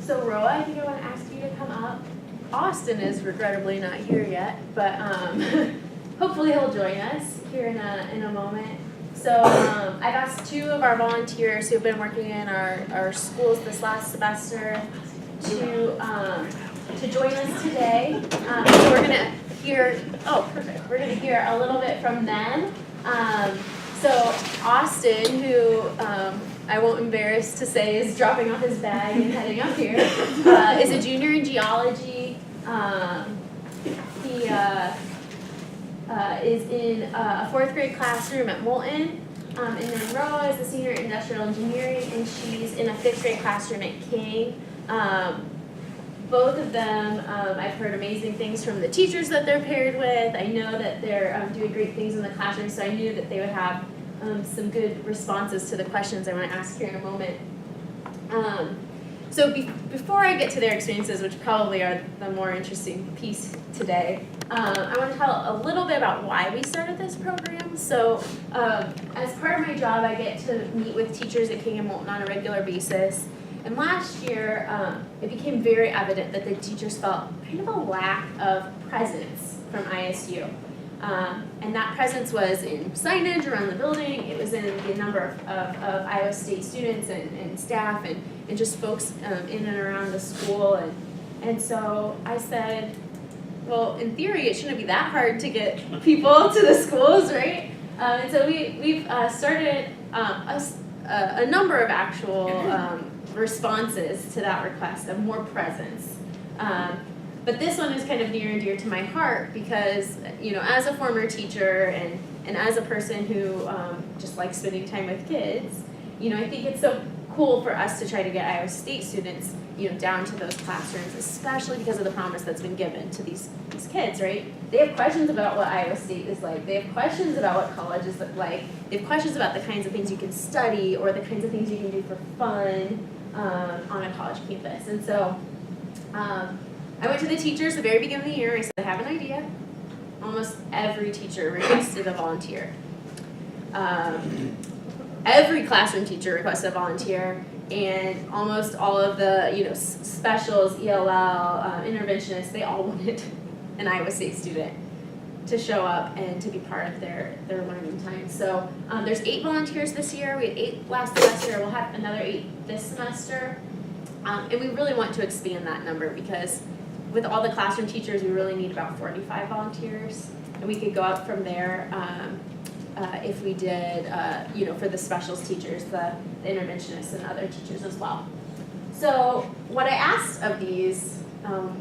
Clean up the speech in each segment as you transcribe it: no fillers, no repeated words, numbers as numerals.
So Roa, I think I want to ask you to come up. Austin is regrettably not here yet, but hopefully he'll join us here in a moment. So I've asked two of our volunteers who've been working in our schools this last semester to join us today. So we're gonna hear, perfect. We're gonna hear a little bit from them. So Austin, who I won't embarrass to say is dropping off his bag and heading up here, is a junior in geology. He is in a 4th grade classroom at Moulton. And then Roa is a senior in industrial engineering, and she's in a 5th grade classroom at King. Both of them, I've heard amazing things from the teachers that they're paired with. I know that they're doing great things in the classroom, so I knew that they would have some good responses to the questions I want to ask here in a moment. So before I get to their experiences, which probably are the more interesting piece today, I want to tell a little bit about why we started this program. So as part of my job, I get to meet with teachers at King and Moulton on a regular basis. And last year, it became very evident that the teachers felt kind of a lack of presence from ISU. And that presence was in signage around the building, it was in the number of Iowa State students and staff and just folks in and around the school. And so I said, well, in theory, it shouldn't be that hard to get people to the schools, right? And so we've started a number of actual responses to that request of more presence. But this one is kind of near and dear to my heart because, as a former teacher and as a person who just likes spending time with kids, I think it's so cool for us to try to get Iowa State students, down to those classrooms, especially because of the promise that's been given to these kids, right? They have questions about what Iowa State is like. They have questions about what college is like. They have questions about the kinds of things you can study or the kinds of things you can do for fun on a college campus. And so I went to the teachers at the very beginning of the year. I said, I have an idea. Almost every teacher requested a volunteer. Every classroom teacher requested a volunteer, and almost all of the specials, ELL, interventionists, they all wanted an Iowa State student to show up and to be part of their learning time. So there's 8 volunteers this year. We had 8 last semester. We'll have another 8 this semester. And we really want to expand that number because with all the classroom teachers, we really need about 45 volunteers. And we could go up from there if we did, for the specials teachers, the interventionists, and other teachers as well. So what I asked of these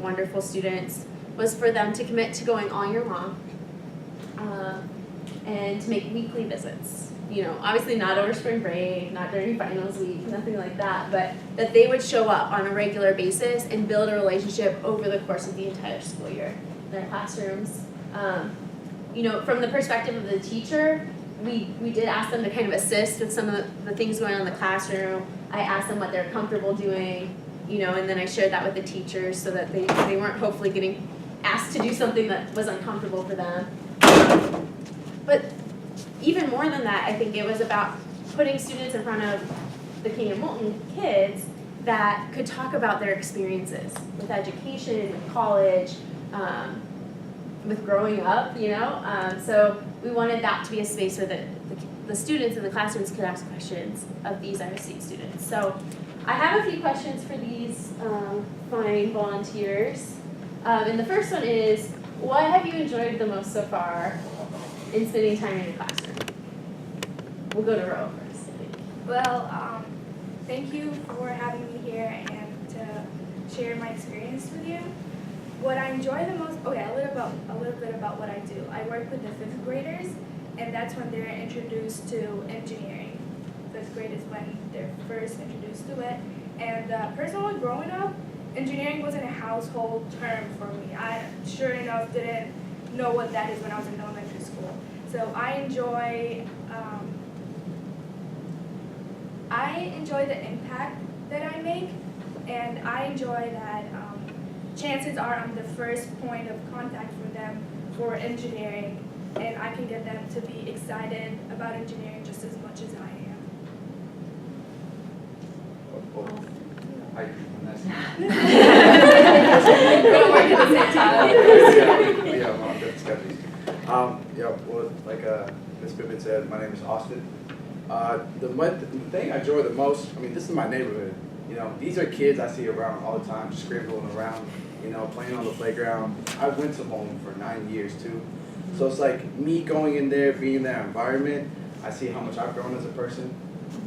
wonderful students was for them to commit to going all year long and to make weekly visits. Obviously not over spring break, not during finals week, nothing like that, but that they would show up on a regular basis and build a relationship over the course of the entire school year in their classrooms. From the perspective of the teacher, we did ask them to kind of assist with some of the things going on in the classroom. I asked them what they're comfortable doing, and then I shared that with the teachers so that they weren't hopefully getting asked to do something that was uncomfortable for them. But even more than that, I think it was about putting students in front of the King and Moulton kids that could talk about their experiences with education, with college, with growing up, So we wanted that to be a space where the students in the classrooms could ask questions of these Iowa State students. So I have a few questions for these fine volunteers. And the first one is, what have you enjoyed the most so far in spending time in your classroom? We'll go to Roa first. Well, thank you for having me here and to share my experience with you. What I enjoy the most, a little bit about what I do. I work with the 5th graders, and that's when they're introduced to engineering. 5th grade is when they're first introduced to it. And personally, growing up, engineering wasn't a household term for me. I, sure enough, didn't know what that is when I was in elementary school. So I enjoy the impact that I make, and I enjoy that chances are I'm the first point of contact for them for engineering, and I can get them to be excited about engineering just as much as I am. hype when that's We don't work at the same time. yeah, I'm on different schedules. Yeah, well, like Ms. Bibbin said, my name is Austin. The thing I enjoy the most, I mean, this is my neighborhood. You know, these are kids I see around all the time, scrambling around, you know, playing on the playground. I went to Mullen for 9 years too. So it's like me going in there, being in that environment, I see how much I've grown as a person,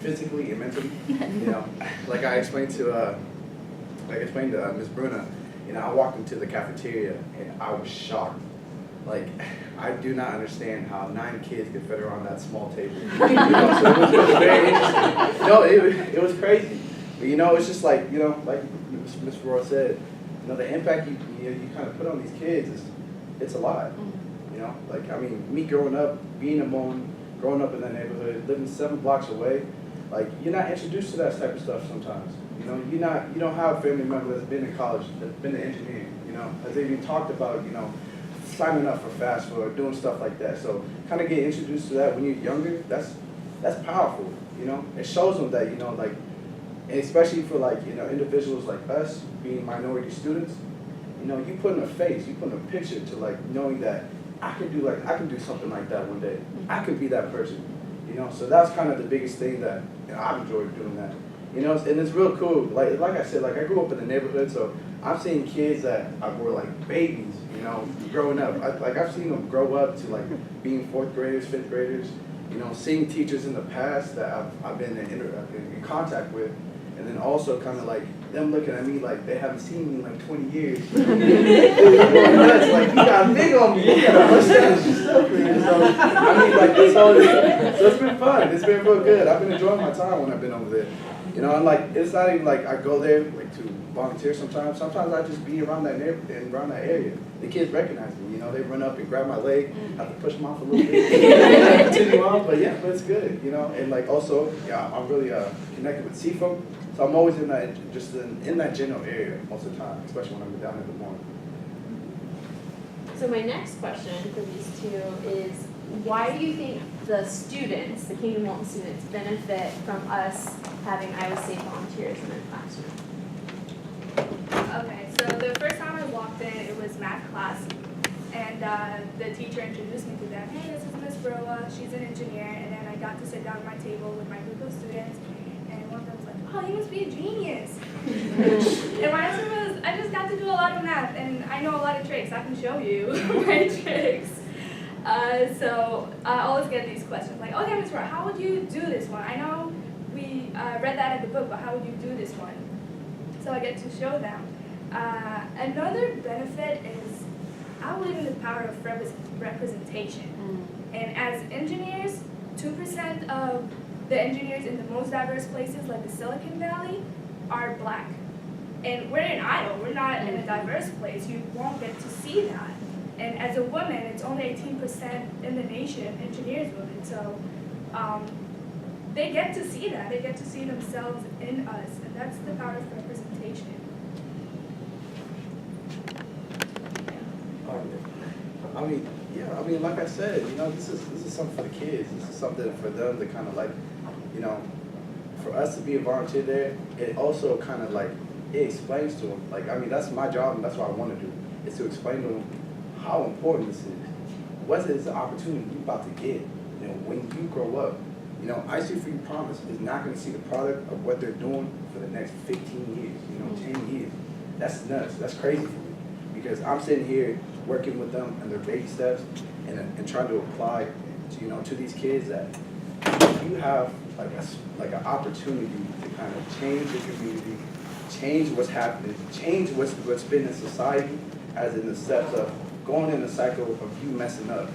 physically and mentally. You know, like I explained to Ms. Bruna, you know, I walked into the cafeteria and I was shocked. Like, I do not understand how 9 kids could fit around that small table. You know, so it was very interesting. No, it was crazy. But, you know, it's just like, you know, like Ms. Roy said, you know, the impact you kind of put on these kids it's a lot. You know, like, I mean, me growing up, being a Mullen, growing up in that neighborhood, living 7 blocks away, like, you're not introduced to that type of stuff sometimes. You know, you don't have a family member that's been in college, that's been an engineer, you know, has even talked about, you know, signing up for FAFSA or doing stuff like that. So kind of get introduced to that when you're younger, that's powerful, you know. It shows them that, you know, like, and especially for like, you know, individuals like us being minority students, you know, you put in a face, you put in a picture to like knowing that I can do something like that one day. I can be that person, you know. So that's kind of the biggest thing that, you know, I've enjoyed doing that, you know. And it's real cool. Like I said, like I grew up in the neighborhood, so I'm seeing kids that were like babies, you know, growing up. I've seen them grow up to like being 4th graders, 5th graders, you know, seeing teachers in the past that I've been in contact with, and then also kind of like them looking at me like they haven't seen me in like 20 years. It's like, you got big on me, you got a mustache, you stuff me. So, I mean, like, so it's been fun. It's been real good. I've been enjoying my time when I've been over there. You know, and like, it's not even like I go there like to volunteer sometimes. Sometimes I just be around that neighborhood and around that area. The kids recognize me, you know, they run up and grab my leg, have to push them off a little bit, continue on, but yeah, but it's good, you know. And like also, yeah, I'm really connected with Seafoam, so I'm always in that, just in that general area most of the time, especially when I'm down in the morning. So my next question for these two is, why do you think the students, the Kingdom Walton students, benefit from us having Iowa State volunteers in their classroom? Okay, so the first time I walked in, it was math class, and the teacher introduced me to them. Hey, this is Miss Broa, she's an engineer, and then I got to sit down at my table with my group of students, and one of them was like, oh, you must be a genius. And my answer was, I just got to do a lot of math, and I know a lot of tricks. I can show you my tricks. So I always get these questions, like, okay, Miss Broa, how would you do this one? I know we read that in the book, but how would you do this one? So I get to show them. Another benefit is I believe in the power of representation. And as engineers, 2% of the engineers in the most diverse places like the Silicon Valley are black. And we're in Iowa, we're not in a diverse place. You won't get to see that. And as a woman, it's only 18% in the nation, engineers women. So they get to see that. They get to see themselves in us. And that's the power of representation. I mean, yeah, I mean, like I said, you know, this is something for the kids. This is something for them to kind of like, you know, for us to be a volunteer there, it also kind of like, it explains to them. Like, I mean, that's my job and that's what I want to do, is to explain to them how important this is. What is the opportunity you're about to get, you know, when you grow up. You know, IC Free Promise is not going to see the product of what they're doing for the next 15 years, you know, 10 years. That's nuts. That's crazy for me. Because I'm sitting here working with them and their baby steps and trying to apply to, you know, to these kids that you have like an opportunity to kind of change your community, change what's happening, change what's been in society, as in the steps of going in the cycle of you messing up.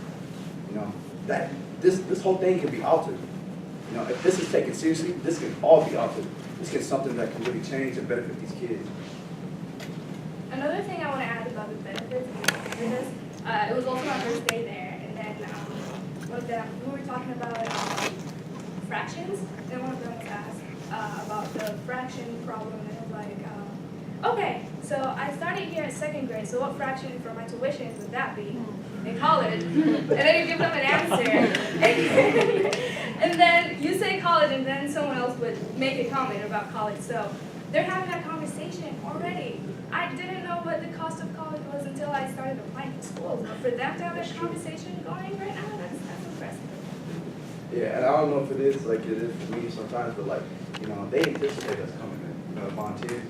You know, that this whole thing can be altered. You know, if this is taken seriously, this can all be altered. This can be something that can really change and benefit these kids. Another thing I want to add about the benefits of this, it was also my first day there, and then we were talking about fractions, and one of them was asked about the fraction problem, and it was like, okay, so I started here in 2nd grade, so what fraction for my tuition would that be in college? And then you give them an answer, and then you say college, and then someone else would make a comment about college. So they're having that conversation already. I didn't know what the cost of college was until I started applying for schools. But for them to have that conversation going right now, that's impressive. Yeah, and I don't know if it is like it is for me sometimes, but like, you know, they anticipate us coming in, you know, the volunteers.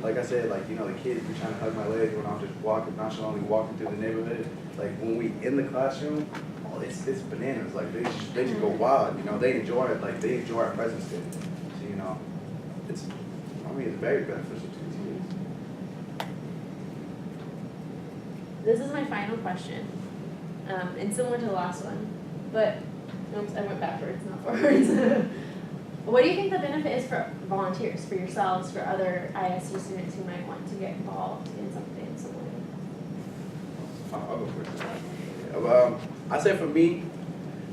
Like I said, like, you know, the kids be trying to hug my legs when I'm just walking, nonchalantly walking through the neighborhood. Like when we in the classroom, oh, it's bananas. Like they just go wild, you know, they enjoy it, like they enjoy our presence there. So, you know, it's very beneficial to these kids. This is my final question, and similar to the last one, but oops, I went backwards, not forwards. What do you think the benefit is for volunteers, for yourselves, for other ISU students who might want to get involved in something in some way? I'll go first. I say for me,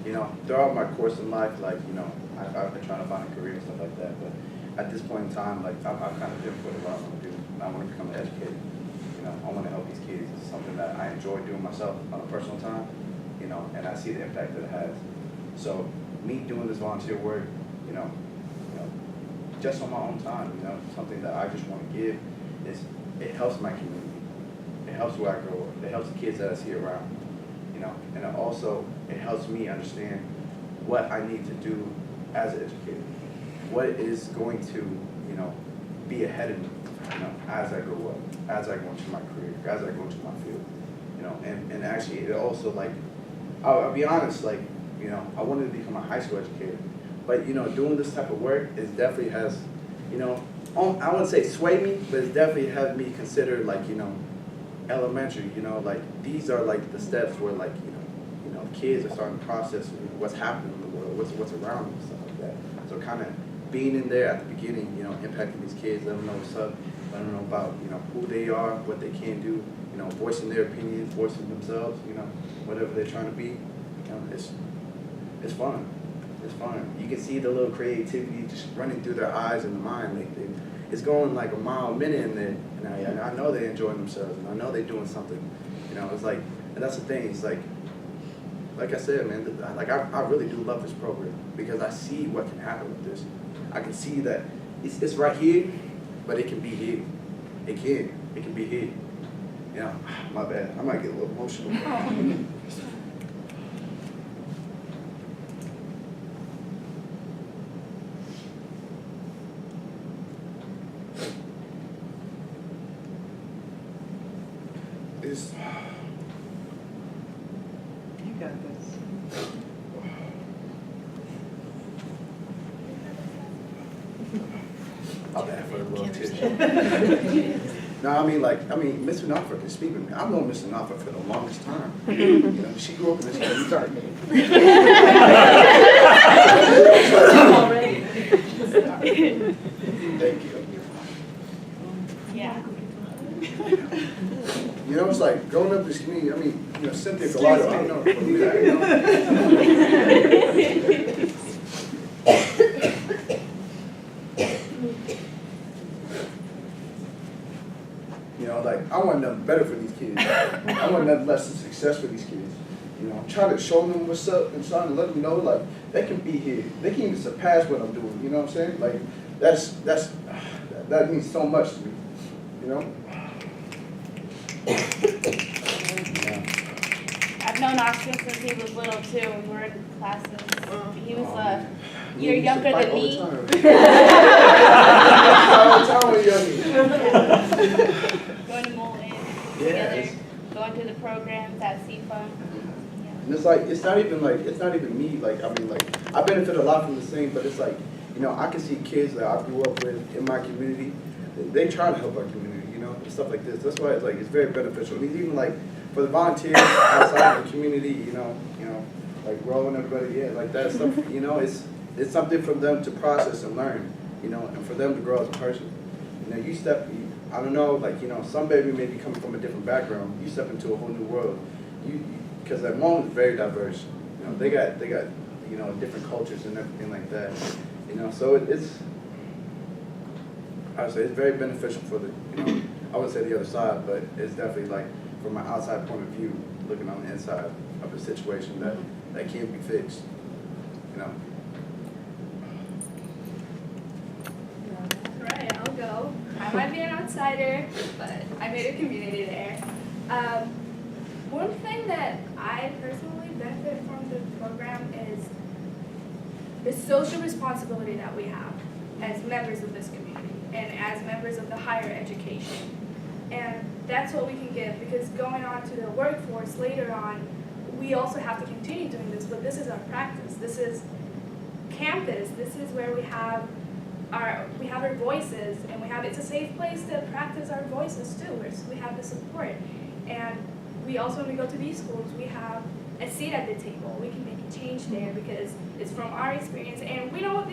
you know, throughout my course in life, like, you know, I've been trying to find a career and stuff like that, but at this point in time, like, I've kind of pinpointed what I want to do. I want to become an educator. You know, I want to help these kids. It's something that I enjoy doing myself on a personal time, you know, and I see the impact that it has. So me doing this volunteer work, you know, just on my own time, you know, something that I just want to give is, it helps my community. It helps where I grow up. It helps the kids that I see around, you know, and it helps me understand what I need to do as an educator. What is going to, you know, be ahead of me, you know, as I grow up, as I go into my career, as I go into my field, you know, and actually it also, like, I'll be honest, like, you know, I wanted to become a high school educator, but, you know, doing this type of work is definitely has, you know, I wouldn't say sway me, but it definitely has me consider, like, you know, elementary, you know, like, these are like the steps where, like, you know, kids are starting to process what's happening in the world, what's around them and stuff like that. So kind of being in there at the beginning, you know, impacting these kids, letting them know what's up, letting them know about, you know, who they are, what they can do, you know, voicing their opinions, voicing themselves, you know, whatever they're trying to be, you know, it's fun. It's fun. You can see the little creativity just running through their eyes and the mind. Like it's going like a mile a minute in there, and I know they're enjoying themselves, and I know they're doing something. You know, it's like, and that's the thing. It's like I said, man. Like I really do love this program because I see what can happen with this. I can see that it's right here, but it can be here. It can be here. You know, my bad. I might get a little emotional. You got this. My bad for the little tissue. No, I mean, Miss Norfolk can speak with me. I've known Miss Norfolk for the longest time. You know, she grew up in this community. Thank you. Yeah. You know, it's like growing up in this community. I mean, you know, Cynthia Gallardo. I know. You know, like I want nothing better for these kids. I want nothing less than success for these kids. You know, I'm trying to show them what's up and trying to let them know like they can be here. They can even surpass what I'm doing. You know what I'm saying? Like that means so much to me. You know. I've known Austin since he was little too. We were in classes. He was a year younger than me. All the time when you're Going to Moulton Yeah, together, going to the programs at CFA. And it's like it's not even me. Like I mean, like I benefit a lot from the same, but it's like, you know, I can see kids that I grew up with in my community. They try to help our community, you know, and stuff like this. That's why it's like it's very beneficial. And even like for the volunteers outside the community, you know, like growing everybody, yeah, like that stuff. You know, it's something for them to process and learn, you know, and for them to grow as a person. You know, I don't know, like, you know, some baby may be coming from a different background. You step into a whole new world. Because that moment is very diverse. You know, they got, you know, different cultures and everything like that. You know, so I would say it's very beneficial for the, you know, I wouldn't say the other side, but it's definitely like from an outside point of view, looking on the inside of a situation that can't be fixed. You know. Right, I'll go. might be an outsider, but I made a community there. One thing that I personally benefit from the program is the social responsibility that we have as members of this community and as members of the higher education. And that's what we can give, because going on to the workforce later on, we also have to continue doing this, but this is our practice. This is campus. This is where we have our voices, and it's a safe place to practice our voices too. We have the support. And we also, when we go to these schools, we have a seat at the table. We can make a change there because it's from our experience, and we know what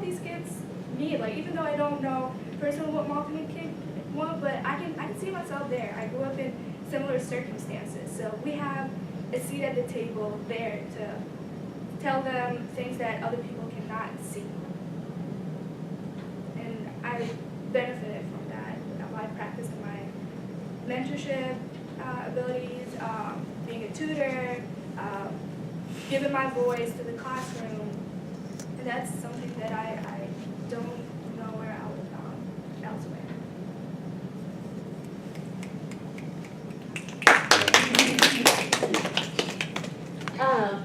these kids need. Like, even though I don't know personally what Malcolm and Kid want, but I can see myself there. I grew up in similar circumstances, so we have a seat at the table there to tell them things that other people cannot see. And I benefited from that by practicing my mentorship abilities, being a tutor, giving my voice to the classroom. And that's something that I don't know where I would elsewhere.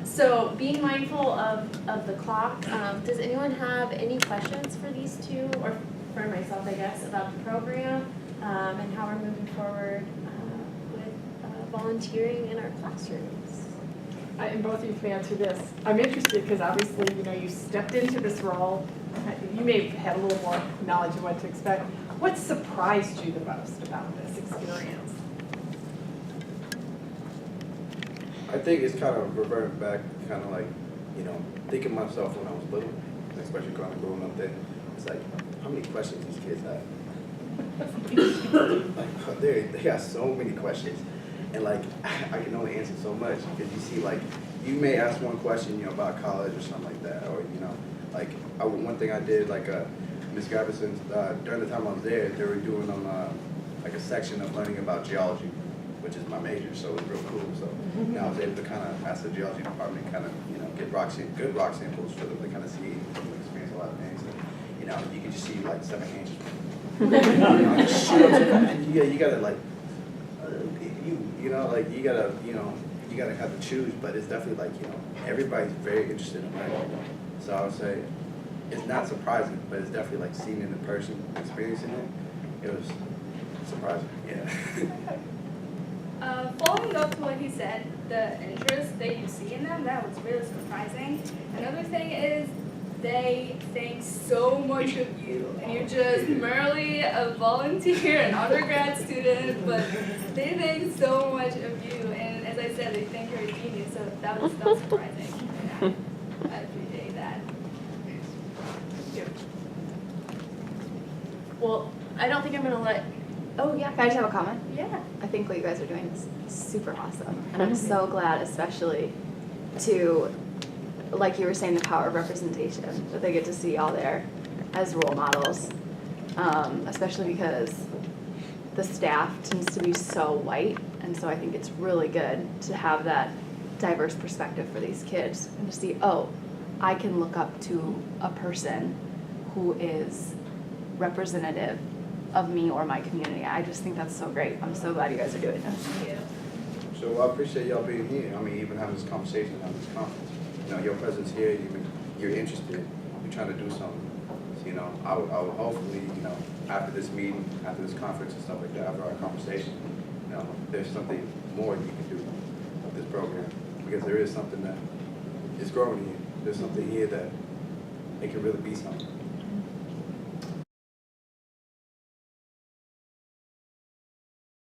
So being mindful of the clock, does anyone have any questions for these two, or for myself, I guess, about the program and how we're moving forward with volunteering in our classrooms? And both of you can answer this. I'm interested because obviously, you stepped into this role. You may have had a little more knowledge of what to expect. What surprised you the most about this experience? I think it's kind of reverting back, kind of like, thinking myself when I was little, especially kind of growing up then. It's like, how many questions these kids have? Like, they got so many questions. And like, I can only answer so much because you see, like, you may ask one question, about college or something like that, or, like, one thing I did, like, Ms. Gavison, during the time I was there, they were doing like a section of learning about geology, which is my major, so it was real cool. So I was able to kind of ask the geology department, kind of, get good rock samples for them to kind of see and experience a lot of things. And, you can just see like 7 hands. And you gotta like, you gotta have to choose. But it's definitely like, everybody's very interested in learning. So I would say it's not surprising, but it's definitely like seeing it in person, experiencing it. It was surprising, yeah. Following up to what he said, the interest that you see in them, that was really surprising. Another thing is they think so much of you, and you're just merely a volunteer, an undergrad student, but they think so much of you, and as I said, they think you're a genius, so that was surprising. And I appreciate that. Well, I don't think I'm gonna let. Oh yeah. Can I just have a comment? Yeah. I think what you guys are doing is super awesome. And I'm so glad, especially to, like you were saying, the power of representation, that they get to see y'all there as role models. Especially because the staff tends to be so white. And so I think it's really good to have that diverse perspective for these kids and to see, oh, I can look up to a person who is representative of me or my community. I just think that's so great. I'm so glad you guys are doing this. Thank you. So I appreciate y'all being here. I mean, even having this conversation, having this conference. Your presence here, you're interested. You're trying to do something. So, I would hopefully, after this meeting, after this conference and stuff like that, after our conversation, there's something more you can do with this program. Because there is something that is growing here. There's something here that it can really be something.